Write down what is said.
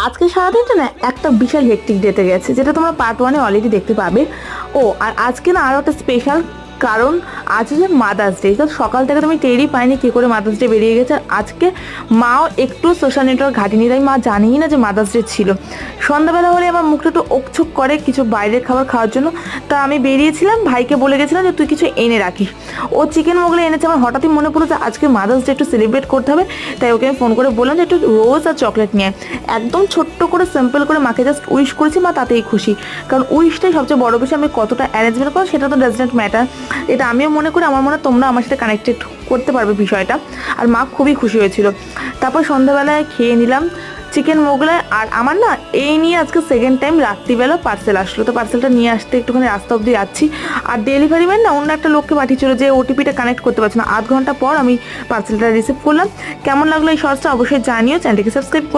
আজকে সারাদিনটা না একটা বিশাল হেক্টিক ডেতে গেছে, যেটা তোমরা পার্ট 1-এ অলরেডি দেখতে পাবে। আর আজকে না আরও একটা স্পেশাল, কারণ আজ হচ্ছে মাদার্স ডে। তো সকাল থেকে তুমি টেরই পাইনি কী করে মাদার্স ডে বেরিয়ে গেছে। আর আজকে মাও একটু সোশ্যাল নেটওয়ার্ক ঘাটিনি, তাই মা জানিই না যে মাদার্স ডে ছিল। সন্ধ্যাবেলা হলে আমার মুখটা একটু ওকছুক করে কিছু বাইরের খাবার খাওয়ার জন্য। তা আমি বেরিয়েছিলাম, ভাইকে বলে গেছিলাম যে তুই কিছু এনে রাখিস। ও চিকেন মোগলাই এনেছে। আমার হঠাৎই মনে পড়লো যে আজকে মাদার্স ডে একটু সেলিব্রেট করতে হবে, তাই ওকে আমি ফোন করে বললাম যে একটু রোজ আর চকলেট নিয়ে আয়। একদম ছোট্ট করে সিম্পল করে মাকে জাস্ট উইশ করেছি, মা তাতেই খুশি। কারণ উইশটাই সবচেয়ে বড় বিষয়। আমি কতটা অ্যারেঞ্জমেন্ট করো সেটা তো ডাজ নট ম্যাটার, এটা আমিও মনে করি। আমার মনে হয় তোমরা আমার সাথে কানেক্টেড করতে পারবে বিষয়টা। আর মা খুবই খুশি হয়েছিল। তারপর সন্ধ্যাবেলায় খেয়ে নিলাম চিকেন মোগলাই। আর আমার না এই নিয়ে আজকে সেকেন্ড টাইম রাত্রিবেলা পার্সেল আসলো। তো পার্সেলটা নিয়ে আসতে একটুখানি রাস্তা অবধি যাচ্ছি। আর ডেলিভারি ম্যান না অন্য একটা লোককে পাঠিয়েছিল, যে ওটিপিটা কানেক্ট করতে পারছে না। আধ ঘন্টা পর আমি পার্সেলটা রিসিভ করলাম। কেমন লাগলো এই শর্টসটা অবশ্যই জানিও। চ্যানেলটিকে সাবস্ক্রাইব করো।